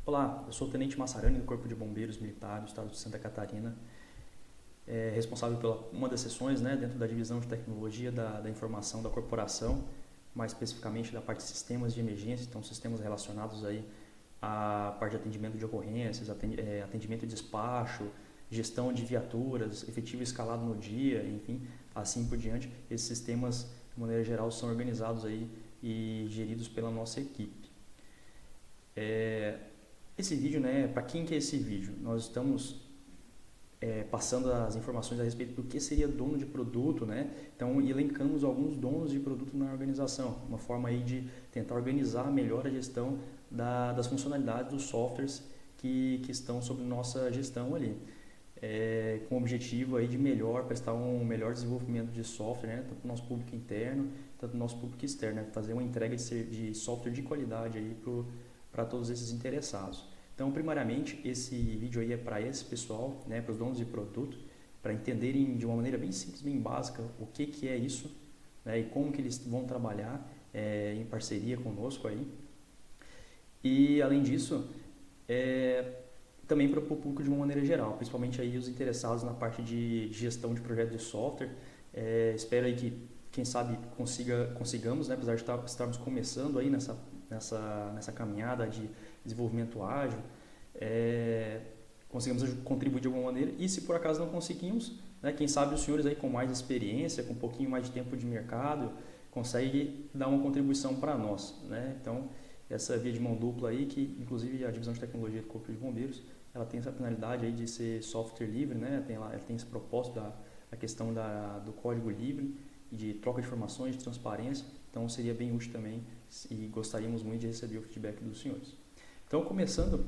Olá, eu sou o Tenente Massarani do Corpo de Bombeiros Militar do Estado de Santa Catarina, responsável pela uma das seções, né, dentro da divisão de tecnologia da informação da corporação, mais especificamente da parte de sistemas de emergência, então sistemas relacionados aí à parte de atendimento de ocorrências, atendimento de despacho, gestão de viaturas, efetivo escalado no dia, enfim, assim por diante. Esses sistemas, de maneira geral, são organizados aí e geridos pela nossa equipe. Esse vídeo, né, para quem que é esse vídeo? Nós estamos passando as informações a respeito do que seria dono de produto, né? Então, elencamos alguns donos de produto na organização, uma forma aí de tentar organizar melhor a gestão das funcionalidades dos softwares que estão sob nossa gestão ali, com o objetivo aí de prestar um melhor desenvolvimento de software, né? Tanto para o nosso público interno, tanto para o nosso público externo, né? Fazer uma entrega de software de qualidade aí para todos esses interessados. Então, primariamente, esse vídeo aí é para esse pessoal, né, para os donos de produto, para entenderem de uma maneira bem simples, bem básica, o que é isso, né, e como que eles vão trabalhar em parceria conosco aí. E, além disso, também para o público de uma maneira geral, principalmente aí os interessados na parte de gestão de projetos de software. Espero aí que, quem sabe, consigamos, né, apesar de estarmos começando aí nessa caminhada de desenvolvimento ágil, conseguimos contribuir de alguma maneira. E se por acaso não conseguimos, né, quem sabe os senhores aí com mais experiência, com um pouquinho mais de tempo de mercado, conseguem dar uma contribuição para nós, né? Então, essa via de mão dupla aí, que inclusive a divisão de tecnologia do Corpo de Bombeiros, ela tem essa finalidade aí de ser software livre, né? Ela tem esse propósito da questão do código livre, de troca de informações, de transparência. Então, seria bem útil também e gostaríamos muito de receber o feedback dos senhores. Então, começando,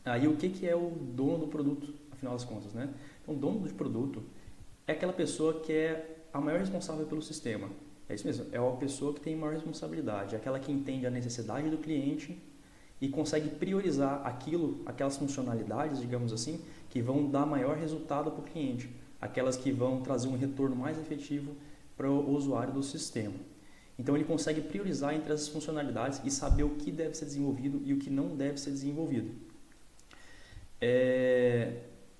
aí o que é o dono do produto, afinal das contas, né? Então, o dono do produto é aquela pessoa que é a maior responsável pelo sistema. É isso mesmo, é a pessoa que tem maior responsabilidade, é aquela que entende a necessidade do cliente e consegue priorizar aquelas funcionalidades, digamos assim, que vão dar maior resultado para o cliente, aquelas que vão trazer um retorno mais efetivo para o usuário do sistema. Então ele consegue priorizar entre as funcionalidades e saber o que deve ser desenvolvido e o que não deve ser desenvolvido.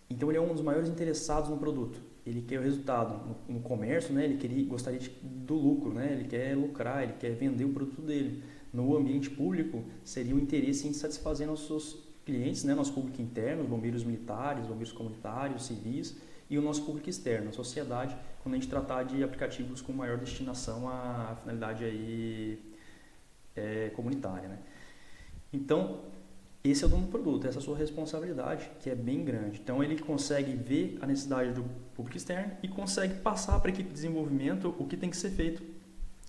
Então ele é um dos maiores interessados no produto. Ele quer o resultado no comércio, né? Gostaria do lucro, né? Ele quer lucrar, ele quer vender o produto dele. No ambiente público, seria o interesse em satisfazer nossos clientes, né? Nosso público interno, bombeiros militares, bombeiros comunitários, civis, e o nosso público externo, a sociedade, quando a gente tratar de aplicativos com maior destinação à finalidade aí, comunitária, né? Então, esse é o dono do produto, essa é a sua responsabilidade, que é bem grande. Então, ele consegue ver a necessidade do público externo e consegue passar para a equipe de desenvolvimento o que tem que ser feito,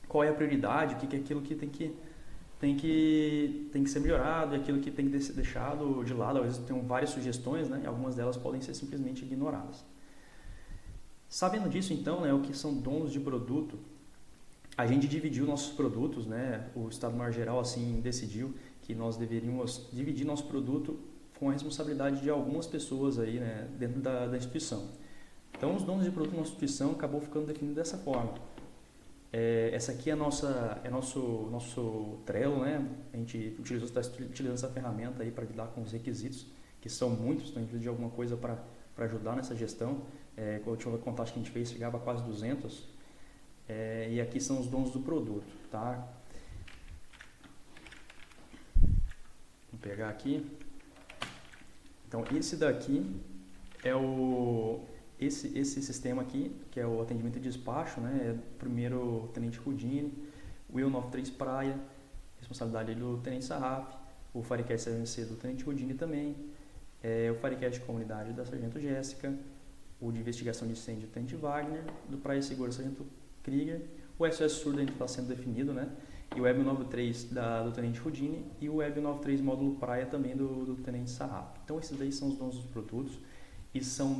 qual é a prioridade, o que é aquilo que tem que ser melhorado e aquilo que tem que ser deixado de lado. Às vezes tem várias sugestões, né? E algumas delas podem ser simplesmente ignoradas. Sabendo disso, então, né, o que são donos de produto, a gente dividiu nossos produtos, né? O Estado-Maior-Geral assim decidiu que nós deveríamos dividir nosso produto com a responsabilidade de algumas pessoas aí, né, dentro da instituição. Então, os donos de produto na nossa instituição acabou ficando definido dessa forma. Essa aqui é nosso Trello, né? A gente está utilizando essa ferramenta aí para lidar com os requisitos, que são muitos, então a gente precisa de alguma coisa para ajudar nessa gestão. Com a última contagem que a gente fez, chegava a quase 200. E aqui são os donos do produto, tá? Vou pegar aqui. Então, esse daqui é esse sistema aqui, que é o atendimento de despacho, né? É o primeiro Tenente Houdini, o Will 93 Praia, responsabilidade do Tenente Sarraf, o Firecast 7MC do Tenente Houdini também, o Firecast Comunidade da Sargento Jéssica, o de investigação de incêndio do Tenente Wagner, do Praia Segura Sargento Krieger, o SOS Surdo ainda está sendo definido, né? E o Web 93 do Tenente Houdini e o Web 93 Módulo Praia também do Tenente Sarraf. Então esses daí são os donos dos produtos e são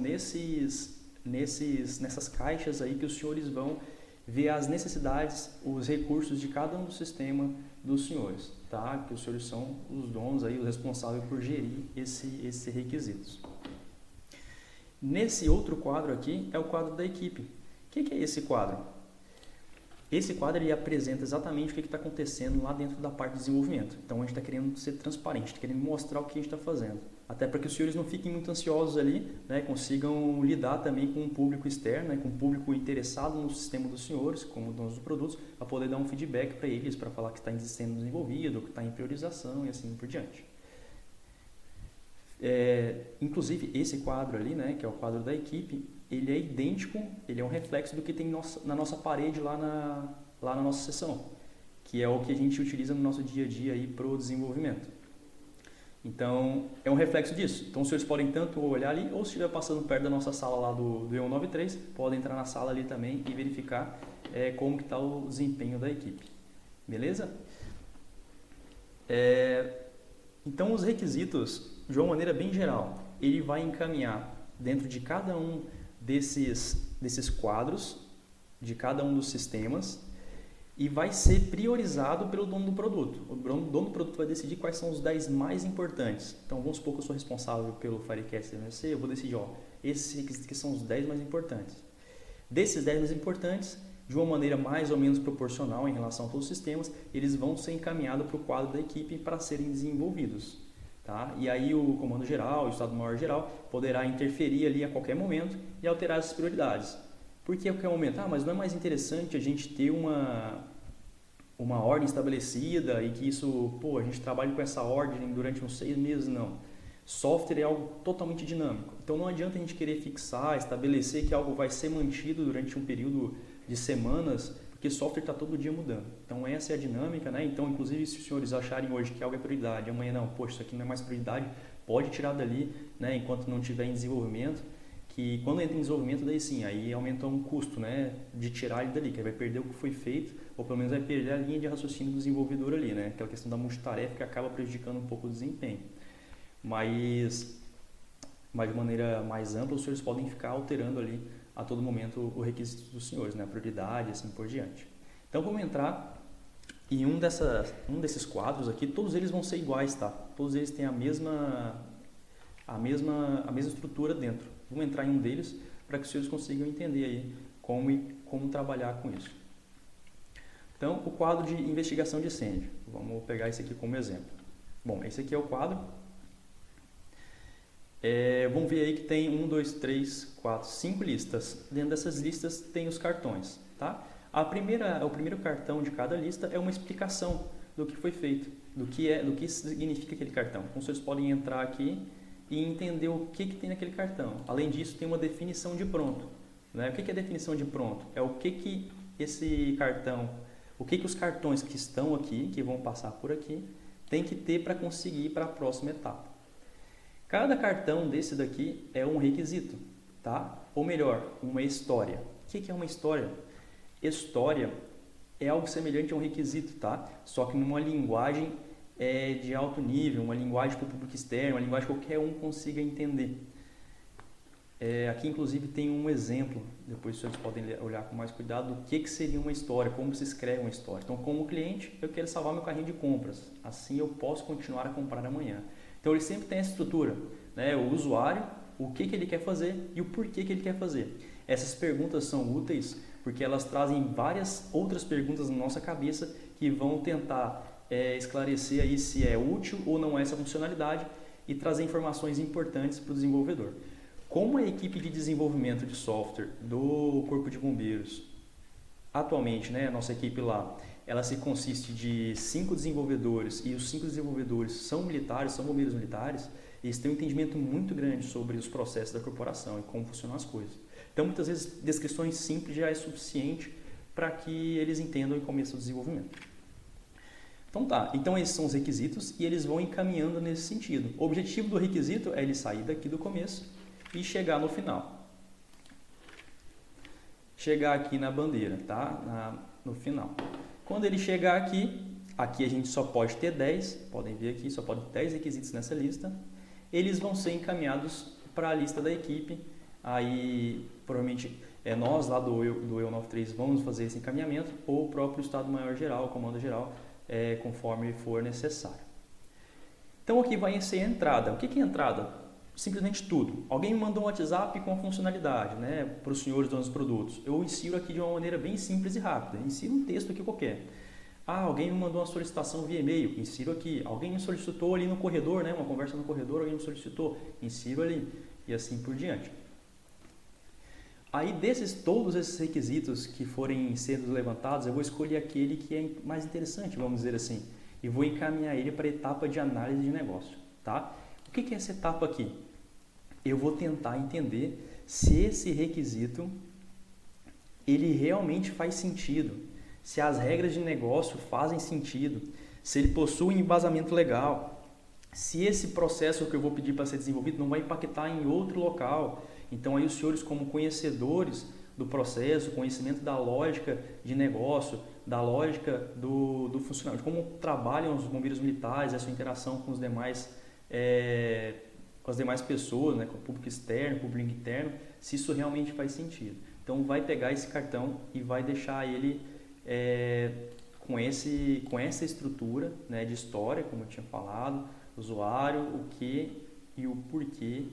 nessas caixas aí que os senhores vão ver as necessidades, os recursos de cada um do sistema dos senhores, tá? Que os senhores são os donos aí, os responsáveis por gerir esses requisitos. Nesse outro quadro aqui é o quadro da equipe. O que é esse quadro? Esse quadro ele apresenta exatamente o que está acontecendo lá dentro da parte de desenvolvimento. Então a gente está querendo ser transparente, está querendo mostrar o que a gente está fazendo. Até para que os senhores não fiquem muito ansiosos ali, né, consigam lidar também com o público externo, né, com o público interessado no sistema dos senhores, como donos dos produtos, para poder dar um feedback para eles, para falar que está sendo desenvolvido, que está em priorização e assim por diante. Inclusive esse quadro ali, né, que é o quadro da equipe, ele é idêntico, ele é um reflexo do que tem na nossa parede lá na nossa seção, que é o que a gente utiliza no nosso dia a dia para o desenvolvimento. Então, é um reflexo disso. Então, os senhores podem tanto olhar ali, ou se estiver passando perto da nossa sala lá do E193, podem entrar na sala ali também e verificar como que está o desempenho da equipe. Beleza? Então, os requisitos, de uma maneira bem geral, ele vai encaminhar dentro de cada um desses quadros, de cada um dos sistemas, e vai ser priorizado pelo dono do produto. O dono do produto vai decidir quais são os 10 mais importantes. Então, vamos supor que eu sou responsável pelo Firecast MSC, eu vou decidir, esses requisitos que são os 10 mais importantes. Desses 10 mais importantes, de uma maneira mais ou menos proporcional em relação a todos os sistemas, eles vão ser encaminhados para o quadro da equipe para serem desenvolvidos. Tá? E aí o comando geral, o Estado-Maior geral, poderá interferir ali a qualquer momento e alterar as prioridades. Por que a qualquer momento? Mas não é mais interessante a gente ter uma ordem estabelecida e que isso, a gente trabalhe com essa ordem durante uns 6 meses? Não. Software é algo totalmente dinâmico. Então não adianta a gente querer fixar, estabelecer que algo vai ser mantido durante um período de semanas, porque software está todo dia mudando. Então essa é a dinâmica, né? Então, inclusive, se os senhores acharem hoje que algo é prioridade, amanhã não, isso aqui não é mais prioridade, pode tirar dali, né? Enquanto não estiver em desenvolvimento, que quando entra em desenvolvimento, daí sim, aí aumenta um custo, né? De tirar ele dali, que vai perder o que foi feito, ou pelo menos vai perder a linha de raciocínio do desenvolvedor ali, né? Aquela questão da multitarefa que acaba prejudicando um pouco o desempenho. Mas de maneira mais ampla, os senhores podem ficar alterando ali a todo momento o requisito dos senhores, né? A prioridade e assim por diante. Então vamos entrar em um desses quadros aqui, todos eles vão ser iguais, tá? Todos eles têm a mesma estrutura dentro. Vamos entrar em um deles para que os senhores consigam entender aí como trabalhar com isso. Então, o quadro de investigação de incêndio. Vamos pegar esse aqui como exemplo. Bom, esse aqui é o quadro. Vamos ver aí que tem 1, 2, 3, 4, 5 listas. Dentro dessas listas tem os cartões, tá? O primeiro cartão de cada lista é uma explicação do que foi feito, do que significa aquele cartão. Então, vocês podem entrar aqui e entender o que tem naquele cartão. Além disso, tem uma definição de pronto, né? O que é a definição de pronto? É o que esse cartão, o que os cartões que estão aqui, que vão passar por aqui, tem que ter para conseguir ir para a próxima etapa. Cada cartão desse daqui é um requisito, tá? Ou melhor, uma história. O que é uma história? História é algo semelhante a um requisito, tá? Só que numa linguagem de alto nível, uma linguagem para o público externo, uma linguagem que qualquer um consiga entender. Aqui, inclusive, tem um exemplo, depois vocês podem olhar com mais cuidado, do que seria uma história, como se escreve uma história. Então, como cliente, eu quero salvar meu carrinho de compras, assim eu posso continuar a comprar amanhã. Então, ele sempre tem essa estrutura, né? O usuário, o que ele quer fazer e o porquê que ele quer fazer. Essas perguntas são úteis porque elas trazem várias outras perguntas na nossa cabeça que vão tentar esclarecer aí se é útil ou não é essa funcionalidade e trazer informações importantes para o desenvolvedor. Como a equipe de desenvolvimento de software do Corpo de Bombeiros, atualmente, né, a nossa equipe lá, ela se consiste de 5 desenvolvedores e os 5 desenvolvedores são militares, são bombeiros militares, eles têm um entendimento muito grande sobre os processos da corporação e como funcionam as coisas. Então, muitas vezes, descrições simples já é suficiente para que eles entendam e comecem o desenvolvimento. Então tá, então esses são os requisitos e eles vão encaminhando nesse sentido. O objetivo do requisito é ele sair daqui do começo e chegar no final. Chegar aqui na bandeira, tá? No final. Quando ele chegar aqui a gente só pode ter 10, podem ver aqui, só pode ter 10 requisitos nessa lista. Eles vão ser encaminhados para a lista da equipe, aí provavelmente nós lá do E193 vamos fazer esse encaminhamento, ou o próprio Estado-Maior Geral, o Comando Geral, conforme for necessário. Então aqui vai ser a entrada. O que é entrada? simplesmente tudo. Alguém me mandou um WhatsApp com a funcionalidade, né, para os senhores donos dos produtos. Eu insiro aqui de uma maneira bem simples e rápida. Insiro um texto aqui qualquer. Alguém me mandou uma solicitação via e-mail, insiro aqui. Alguém me solicitou ali no corredor, né, uma conversa no corredor, alguém me solicitou, insiro ali. E assim por diante. Aí todos esses requisitos que forem sendo levantados, eu vou escolher aquele que é mais interessante, vamos dizer assim. E vou encaminhar ele para a etapa de análise de negócio. Tá? O que é essa etapa aqui? Eu vou tentar entender se esse requisito ele realmente faz sentido, se as regras de negócio fazem sentido, se ele possui um embasamento legal, se esse processo que eu vou pedir para ser desenvolvido não vai impactar em outro local. Então aí os senhores, como conhecedores do processo, conhecimento da lógica de negócio, da lógica do funcionamento, de como trabalham os bombeiros militares, a sua interação com os demais com as demais pessoas, né, com o público externo, público interno, se isso realmente faz sentido. Então vai pegar esse cartão e vai deixar ele com essa estrutura, né, de história, como eu tinha falado, usuário, o que e o porquê,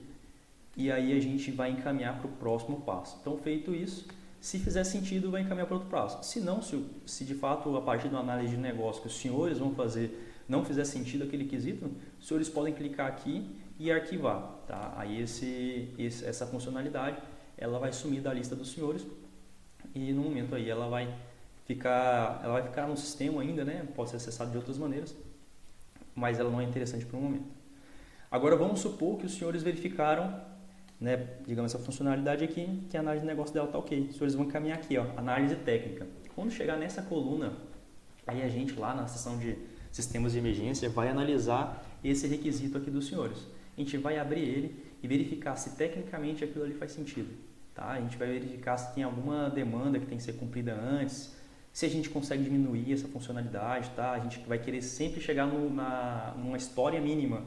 e aí a gente vai encaminhar para o próximo passo. Então feito isso, se fizer sentido, vai encaminhar para outro passo. Se não, se de fato a partir da análise de negócio que os senhores vão fazer não fizer sentido aquele quesito, os senhores podem clicar aqui e arquivar. Tá? Aí essa funcionalidade ela vai sumir da lista dos senhores e no momento aí ela vai ficar no sistema ainda, né? Pode ser acessada de outras maneiras, mas ela não é interessante para o momento. Agora vamos supor que os senhores verificaram, né, digamos, essa funcionalidade aqui, que a análise de negócio dela está ok. Os senhores vão caminhar aqui, ó, análise técnica. Quando chegar nessa coluna, aí a gente lá na seção de sistemas de emergência vai analisar esse requisito aqui dos senhores. A gente vai abrir ele e verificar se tecnicamente aquilo ali faz sentido. Tá? A gente vai verificar se tem alguma demanda que tem que ser cumprida antes, se a gente consegue diminuir essa funcionalidade. Tá? A gente vai querer sempre chegar numa história mínima,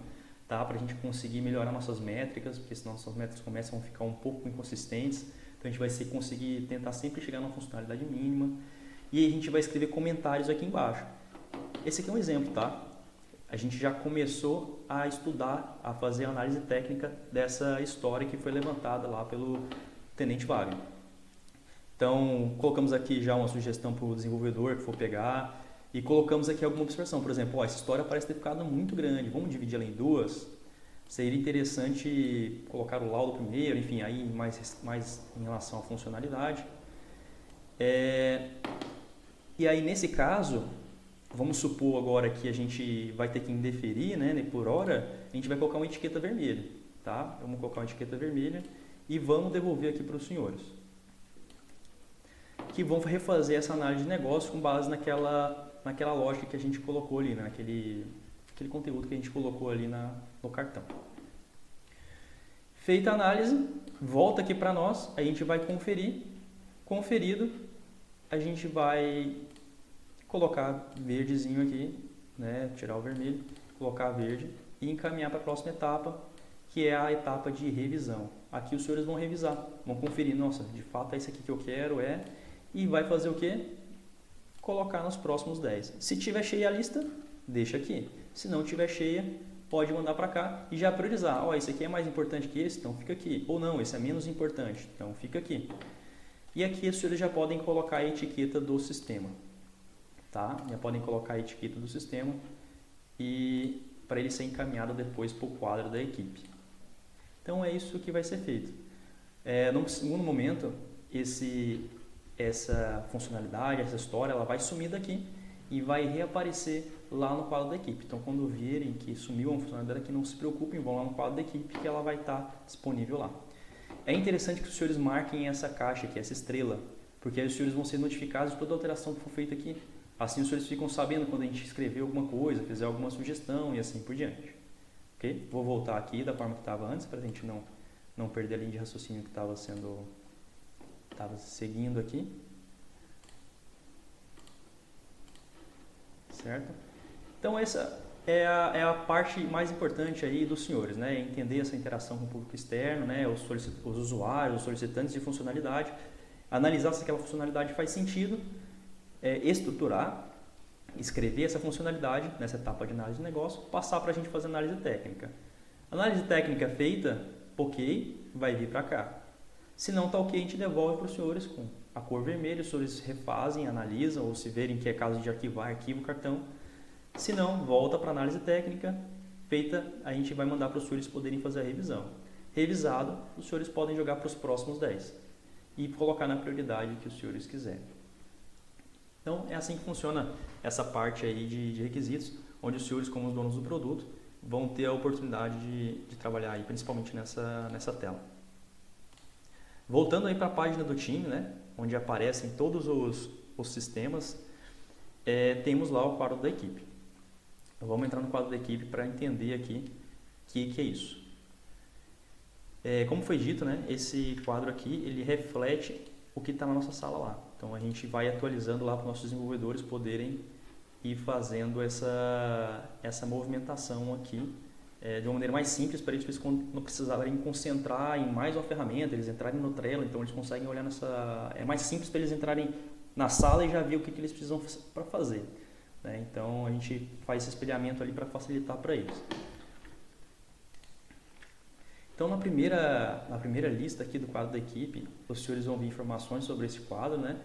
tá? Para a gente conseguir melhorar nossas métricas, porque senão nossas métricas começam a ficar um pouco inconsistentes. Então a gente vai conseguir tentar sempre chegar numa funcionalidade mínima. E a gente vai escrever comentários aqui embaixo. Esse aqui é um exemplo, tá? A gente já começou a estudar, a fazer a análise técnica dessa história que foi levantada lá pelo Tenente Wagner. Então, colocamos aqui já uma sugestão para o desenvolvedor que for pegar e colocamos aqui alguma observação. Por exemplo, essa história parece ter ficado muito grande, vamos dividir ela em duas? Seria interessante colocar o laudo primeiro, enfim, aí mais em relação à funcionalidade. E aí, nesse caso, vamos supor agora que a gente vai ter que indeferir, né, por hora, a gente vai colocar uma etiqueta vermelha, tá? Vamos colocar uma etiqueta vermelha e vamos devolver aqui para os senhores, que vão refazer essa análise de negócio com base naquela lógica que a gente colocou ali, né, aquele conteúdo que a gente colocou ali no cartão. Feita a análise, volta aqui para nós, a gente vai conferir, conferido, a gente vai colocar verdezinho aqui, né, tirar o vermelho, colocar verde e encaminhar para a próxima etapa, que é a etapa de revisão. Aqui os senhores vão revisar, vão conferir, nossa, de fato é isso aqui que eu quero, e vai fazer o quê? Colocar nos próximos 10. Se tiver cheia a lista, deixa aqui. Se não tiver cheia, pode mandar para cá e já priorizar. Esse aqui é mais importante que esse, então fica aqui. Ou não, esse é menos importante, então fica aqui. E aqui os senhores já podem colocar a etiqueta do sistema. Tá? Já podem colocar a etiqueta do sistema e para ele ser encaminhado depois para o quadro da equipe. Então é isso que vai ser feito. No segundo momento, essa funcionalidade, essa história, ela vai sumir daqui e vai reaparecer lá no quadro da equipe. Então quando virem que sumiu uma funcionalidade aqui, não se preocupem, vão lá no quadro da equipe que ela vai estar disponível lá. É interessante que os senhores marquem essa caixa aqui, essa estrela, porque aí os senhores vão ser notificados de toda a alteração que for feita aqui. Assim os senhores ficam sabendo quando a gente escrever alguma coisa, fizer alguma sugestão e assim por diante. Okay? Vou voltar aqui da forma que estava antes, para a gente não perder a linha de raciocínio que estava seguindo aqui. Certo? Então essa é a parte mais importante aí dos senhores, né? Entender essa interação com o público externo, né? Os usuários, os solicitantes de funcionalidade, analisar se aquela funcionalidade faz sentido, estruturar, escrever essa funcionalidade nessa etapa de análise de negócio, passar para a gente fazer análise técnica. Análise técnica feita, ok, vai vir para cá. Se não está ok, a gente devolve para os senhores com a cor vermelha, os senhores refazem, analisam, ou se verem que é caso de arquivar, arquiva o cartão. Se não, volta para a análise técnica feita, a gente vai mandar para os senhores poderem fazer a revisão. Revisado, os senhores podem jogar para os próximos 10 e colocar na prioridade que os senhores quiserem. Então, é assim que funciona essa parte aí de requisitos, onde os senhores, como os donos do produto, vão ter a oportunidade de trabalhar aí, principalmente nessa tela. Voltando aí para a página do time, né, onde aparecem todos os sistemas, temos lá o quadro da equipe. Então, vamos entrar no quadro da equipe para entender aqui o que é isso. Como foi dito, né, esse quadro aqui ele reflete o que está na nossa sala lá. Então a gente vai atualizando lá para os nossos desenvolvedores poderem ir fazendo essa movimentação aqui de uma maneira mais simples para eles não precisarem concentrar em mais uma ferramenta, eles entrarem no Trello, então eles conseguem olhar é mais simples para eles entrarem na sala e já ver o que eles precisam para fazer, né? Então a gente faz esse espelhamento ali para facilitar para eles. Então na primeira lista aqui do quadro da equipe, os senhores vão ver informações sobre esse quadro, né?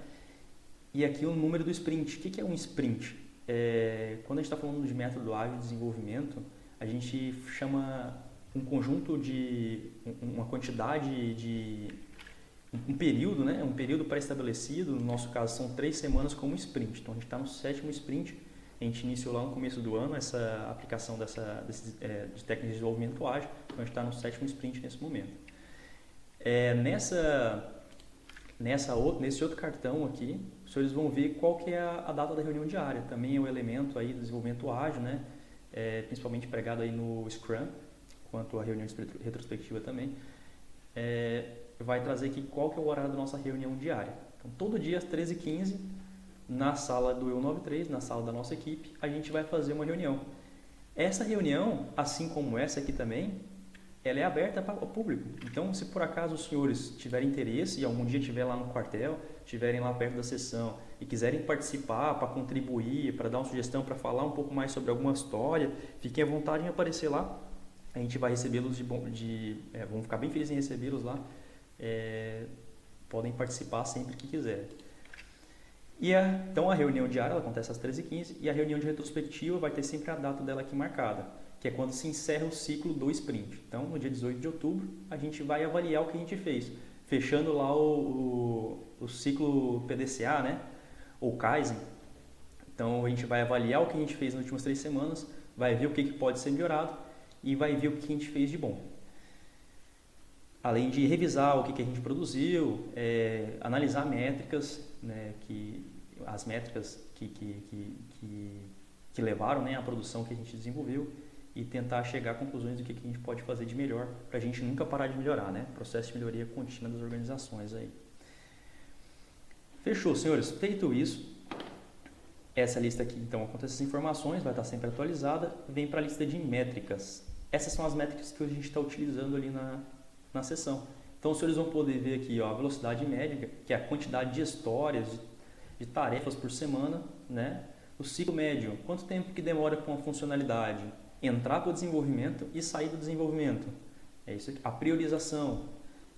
E aqui o número do sprint. O que é um sprint? Quando a gente está falando de método ágil de desenvolvimento, a gente chama um conjunto uma quantidade um período, né? Um período pré-estabelecido, no nosso caso são 3 semanas como sprint. Então a gente está no 7º sprint, a gente iniciou lá no começo do ano essa aplicação de técnicas de desenvolvimento ágil, então a gente está no 7º sprint nesse momento. Nesse outro cartão aqui, os senhores vão ver qual que é a data da reunião diária. Também é um elemento aí do desenvolvimento ágil, né? Principalmente pregado aí no Scrum, quanto à reunião retrospectiva também. Vai trazer aqui qual que é o horário da nossa reunião diária. Então, todo dia às 13h15, na sala do EU93, na sala da nossa equipe, a gente vai fazer uma reunião. Essa reunião, assim como essa aqui também, ela é aberta para o público. Então, se por acaso os senhores tiverem interesse e algum dia estiver lá no quartel, estiverem lá perto da sessão e quiserem participar para contribuir, para dar uma sugestão, para falar um pouco mais sobre alguma história, fiquem à vontade em aparecer lá. A gente vai recebê-los vamos ficar bem felizes em recebê-los lá. Podem participar sempre que quiserem. Então a reunião diária ela acontece às 13h15 e a reunião de retrospectiva vai ter sempre a data dela aqui marcada, que é quando se encerra o ciclo do sprint. Então, no dia 18 de outubro, a gente vai avaliar o que a gente fez, fechando lá o ciclo PDCA, né? Ou Kaizen. Então, a gente vai avaliar o que a gente fez nas últimas 3 semanas, vai ver o que pode ser melhorado e vai ver o que a gente fez de bom. Além de revisar o que a gente produziu, analisar métricas, né, as métricas que levaram, né, à produção que a gente desenvolveu e tentar chegar a conclusões do que a gente pode fazer de melhor para a gente nunca parar de melhorar, né? Processo de melhoria contínua das organizações aí. Fechou, senhores? Feito isso, essa lista aqui, então, com essas informações, vai estar sempre atualizada, vem para a lista de métricas. Essas são as métricas que a gente está utilizando ali na sessão. Então, os senhores vão poder ver aqui a velocidade média, que é a quantidade de histórias, de tarefas por semana, né? O ciclo médio, quanto tempo que demora com a funcionalidade entrar para o desenvolvimento e sair do desenvolvimento. É isso aqui. A priorização,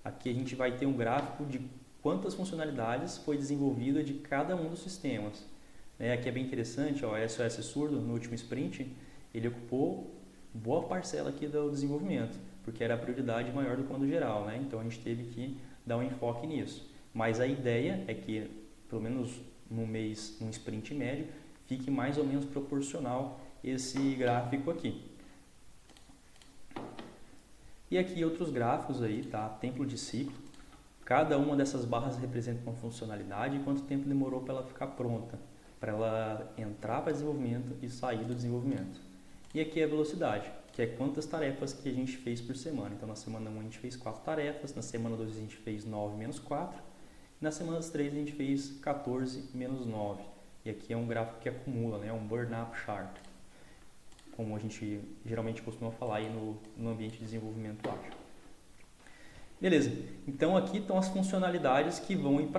aqui a gente vai ter um gráfico de quantas funcionalidades foi desenvolvida de cada um dos sistemas. Aqui é bem interessante, ó, SOS Surdo, no último sprint, ele ocupou boa parcela aqui do desenvolvimento, porque era a prioridade maior do comando geral, né? Então a gente teve que dar um enfoque nisso. Mas a ideia é que, pelo menos num sprint médio, fique mais ou menos proporcional esse gráfico aqui. E aqui outros gráficos aí, tá? Tempo de ciclo. Cada uma dessas barras representa uma funcionalidade e quanto tempo demorou para ela ficar pronta, para ela entrar para desenvolvimento e sair do desenvolvimento. E aqui é a velocidade, que é quantas tarefas que a gente fez por semana. Então, na semana 1 a gente fez 4 tarefas, na semana 2 a gente fez 9 menos 4, e na semana 3 a gente fez 14 menos 9. E aqui é um gráfico que acumula, né? Um burn-up chart, como a gente geralmente costuma falar aí no ambiente de desenvolvimento ágil. Beleza, então aqui estão as funcionalidades que vão ir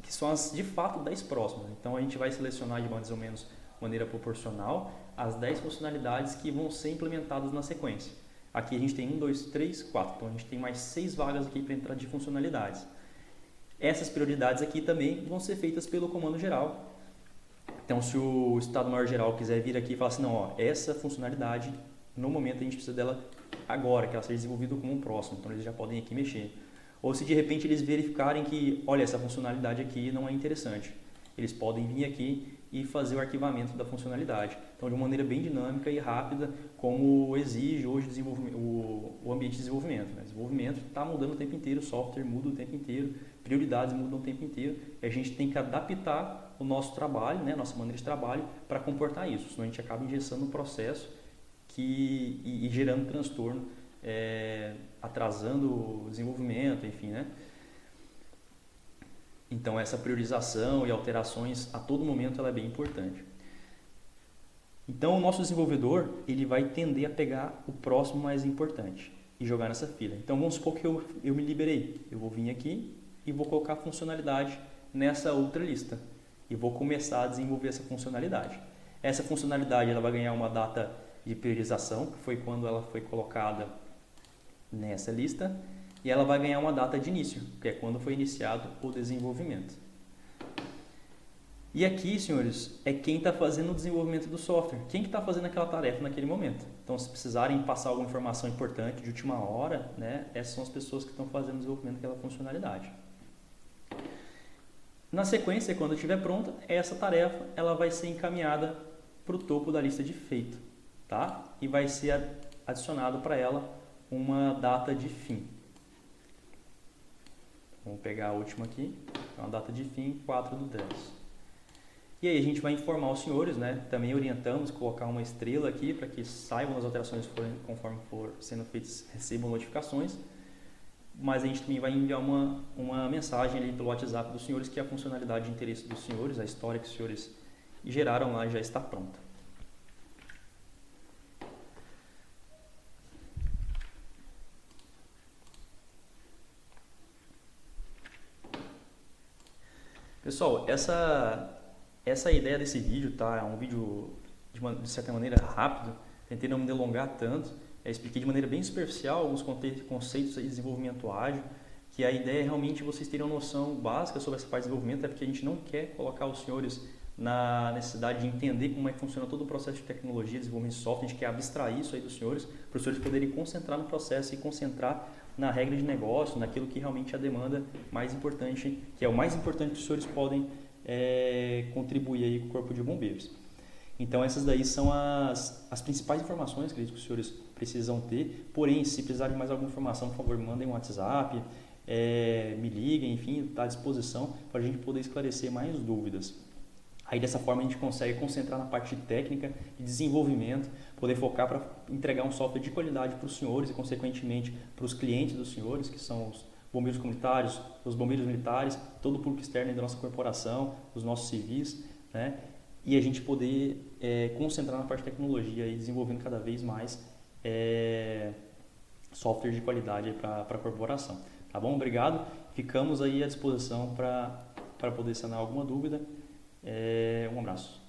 que são as de fato 10 próximas. Então a gente vai selecionar de mais ou menos maneira proporcional as 10 funcionalidades que vão ser implementadas na sequência. Aqui a gente tem 1, 2, 3, 4. Então a gente tem mais 6 vagas aqui para entrar de funcionalidades. Essas prioridades aqui também vão ser feitas pelo comando geral. Então, se o Estado-Maior Geral quiser vir aqui e falar assim, não, ó, essa funcionalidade, no momento a gente precisa dela agora, que ela seja desenvolvida como um próximo. Então, eles já podem aqui mexer. Ou se de repente eles verificarem que, olha, essa funcionalidade aqui não é interessante, eles podem vir aqui e fazer o arquivamento da funcionalidade. Então, de uma maneira bem dinâmica e rápida, como exige hoje o ambiente de desenvolvimento. Né? Desenvolvimento está mudando o tempo inteiro, o software muda o tempo inteiro, prioridades mudam o tempo inteiro, e a gente tem que adaptar o nosso trabalho, né, nossa maneira de trabalho, para comportar isso, senão a gente acaba engessando o processo e gerando transtorno, atrasando o desenvolvimento, enfim, né? Então essa priorização e alterações a todo momento ela é bem importante. Então o nosso desenvolvedor ele vai tender a pegar o próximo mais importante e jogar nessa fila. Então vamos supor que eu me liberei, eu vou vir aqui e vou colocar a funcionalidade nessa outra lista e vou começar a desenvolver essa funcionalidade. Essa funcionalidade ela vai ganhar uma data de priorização, que foi quando ela foi colocada nessa lista, e ela vai ganhar uma data de início, que é quando foi iniciado o desenvolvimento. E aqui, senhores, é quem está fazendo o desenvolvimento do software, quem que está fazendo aquela tarefa naquele momento. Então, se precisarem passar alguma informação importante de última hora, né, essas são as pessoas que estão fazendo o desenvolvimento daquela funcionalidade. Na sequência, quando estiver pronta, essa tarefa ela vai ser encaminhada para o topo da lista de feito, tá? E vai ser adicionado para ela uma data de fim. Vamos pegar a última aqui, uma data de fim 4/10. E aí a gente vai informar os senhores, né? Também orientamos colocar uma estrela aqui para que saibam as alterações conforme for sendo feitas, recebam notificações. Mas a gente também vai enviar uma mensagem ali pelo WhatsApp dos senhores que a funcionalidade de interesse dos senhores, a história que os senhores geraram lá já está pronta. Pessoal, essa ideia desse vídeo, tá? É um vídeo de certa maneira rápido, tentei não me delongar tanto, expliquei de maneira bem superficial alguns conceitos de desenvolvimento ágil, que a ideia é realmente vocês terem uma noção básica sobre essa parte de desenvolvimento, é porque a gente não quer colocar os senhores na necessidade de entender como é que funciona todo o processo de tecnologia, desenvolvimento de software, a gente quer abstrair isso aí dos senhores, para os senhores poderem concentrar no processo e concentrar na regra de negócio, naquilo que realmente é a demanda mais importante, que é o mais importante que os senhores podem contribuir aí com o Corpo de Bombeiros. Então essas daí são as principais informações que os senhores precisam ter, porém se precisarem de mais alguma informação, por favor, mandem um WhatsApp, me liguem, enfim, está à disposição para a gente poder esclarecer mais dúvidas. Aí dessa forma a gente consegue concentrar na parte técnica e desenvolvimento, poder focar para entregar um software de qualidade para os senhores e consequentemente para os clientes dos senhores, que são os bombeiros comunitários, os bombeiros militares, todo o público externo da nossa corporação, os nossos civis, né? E a gente poder concentrar na parte de tecnologia e desenvolvendo cada vez mais software de qualidade para a corporação. Tá bom? Obrigado. Ficamos aí à disposição para poder sanar alguma dúvida. Um abraço.